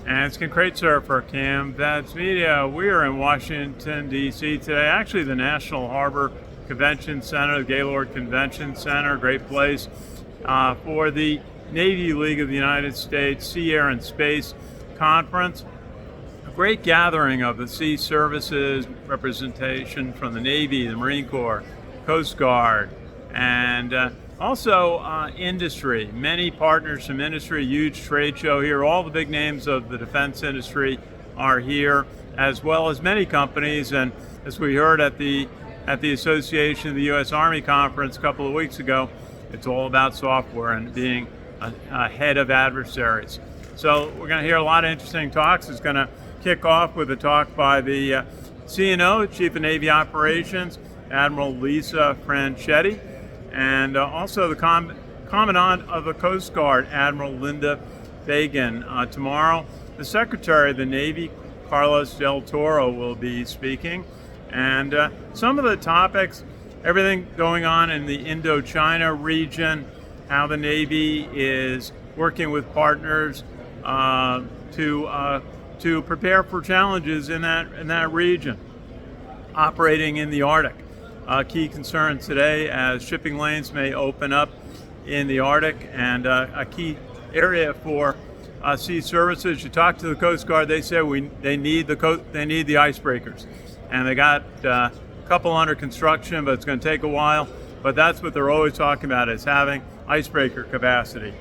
And it's Ken Kraetzer for Conf Media. We are in Washington, D.C. today, actually the National Harbor Convention Center, the Gaylord Convention Center, great place for the Navy League of the United States Sea, Air, and Space Conference. A great gathering of the sea services, representation from the Navy, the Marine Corps, Coast Guard, and also industry. Many partners from industry, huge trade show here. All the big names of the defense industry are here, as well as many companies. And as we heard at the Association of the U.S. Army Conference a couple of weeks ago, it's all about software and being ahead of adversaries. So we're going to hear a lot of interesting talks. It's going to kick off with a talk by the CNO, Chief of Navy Operations, Admiral Lisa Franchetti, and also the Commandant of the Coast Guard, Admiral Linda Fagan. Tomorrow, the Secretary of the Navy, Carlos Del Toro, will be speaking. And some of the topics, everything going on in the Indochina region, how the Navy is working with partners to prepare for challenges in that region, operating in the Arctic. Key concern today as shipping lanes may open up in the Arctic, and a key area for sea services. You talk to the Coast Guard, they say they need the icebreakers, and they got a couple under construction, but it's going to take a while. But that's what they're always talking about, is having icebreaker capacity.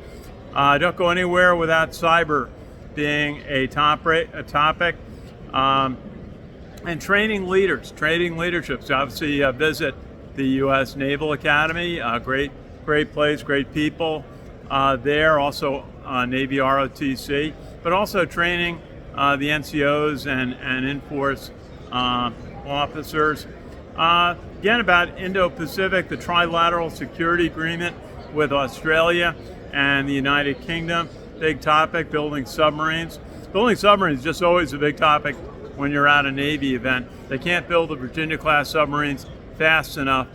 Don't go anywhere without cyber being a topic. And training leaders, training leadership. So obviously visit the U.S. Naval Academy, great place, great people there. Also Navy ROTC, but also training the NCOs and in-force officers. Again, about Indo-Pacific, the trilateral security agreement with Australia and the United Kingdom. Big topic, building submarines. Building submarines is just always a big topic when you're at a Navy event. They can't build the Virginia-class submarines fast enough,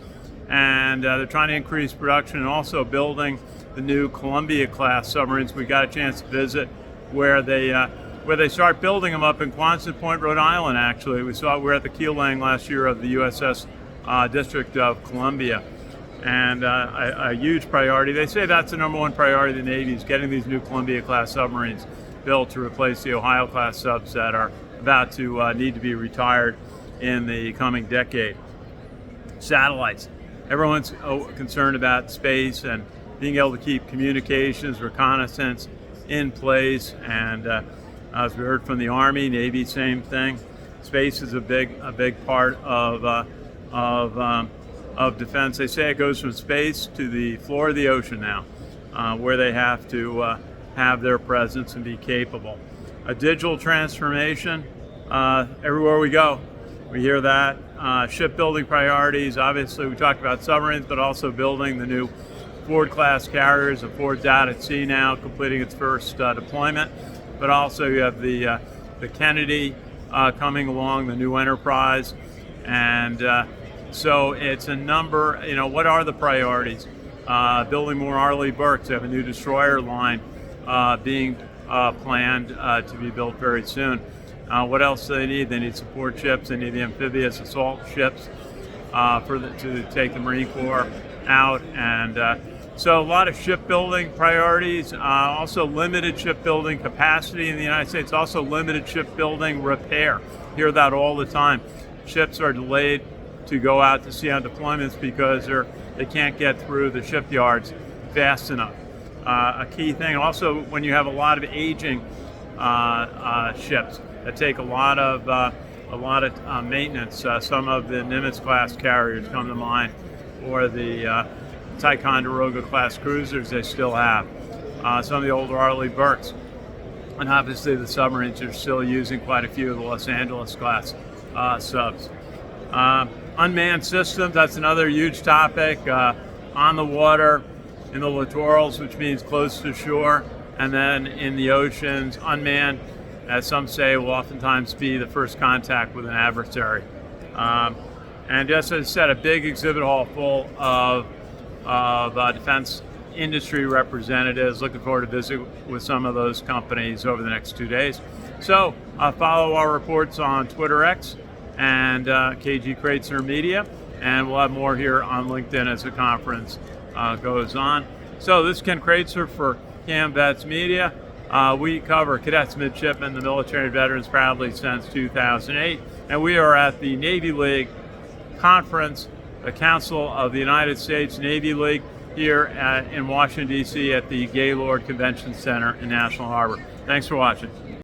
and they're trying to increase production, and also building the new Columbia-class submarines. We got a chance to visit where they start building them up in Quonset Point, Rhode Island. Actually, we were at the keel laying last year of the USS District of Columbia, and a huge priority. They say that's the number one priority of the Navy, is getting these new Columbia-class submarines built to replace the Ohio-class subs that are about to need to be retired in the coming decade. Satellites. Everyone's concerned about space and being able to keep communications, reconnaissance in place. And as we heard from the Army, Navy, same thing. Space is a big part of defense. They say it goes from space to the floor of the ocean now, where they have to have their presence and be capable. A digital transformation, everywhere we go, we hear that. Shipbuilding priorities, obviously we talked about submarines, but also building the new Ford-class carriers. The Ford's out at sea now, completing its first deployment. But also you have the Kennedy coming along, the new Enterprise. And so it's a number, what are the priorities? Building more Arleigh Burkes. They have a new destroyer line being planned to be built very soon. What else do they need? They need support ships. They need the amphibious assault ships to take the Marine Corps out. And so a lot of shipbuilding priorities, also limited shipbuilding capacity in the United States, also limited shipbuilding repair. Hear that all the time. Ships are delayed to go out to sea on deployments because they can't get through the shipyards fast enough. A key thing also, when you have a lot of aging ships that take a lot of maintenance. Some of the Nimitz-class carriers come to mind, or the Ticonderoga-class cruisers they still have. Some of the older Arleigh Burkes. And obviously the submarines are still using quite a few of the Los Angeles-class subs. Unmanned systems, that's another huge topic. On the water, in the littorals, which means close to shore, and then in the oceans, unmanned, as some say, will oftentimes be the first contact with an adversary. And just as I said, a big exhibit hall full of defense industry representatives. Looking forward to visit with some of those companies over the next 2 days. So follow our reports on Twitter X and KG Kraetzer Media, and we'll have more here on LinkedIn as the conference goes on. So this is Ken Kraetzer for CAMVets Media. We cover cadets, midshipmen, the military and veterans proudly since 2008, and we are at the Navy League Conference, the Council of the United States Navy League, here in Washington, D.C. at the Gaylord Convention Center in National Harbor. Thanks for watching.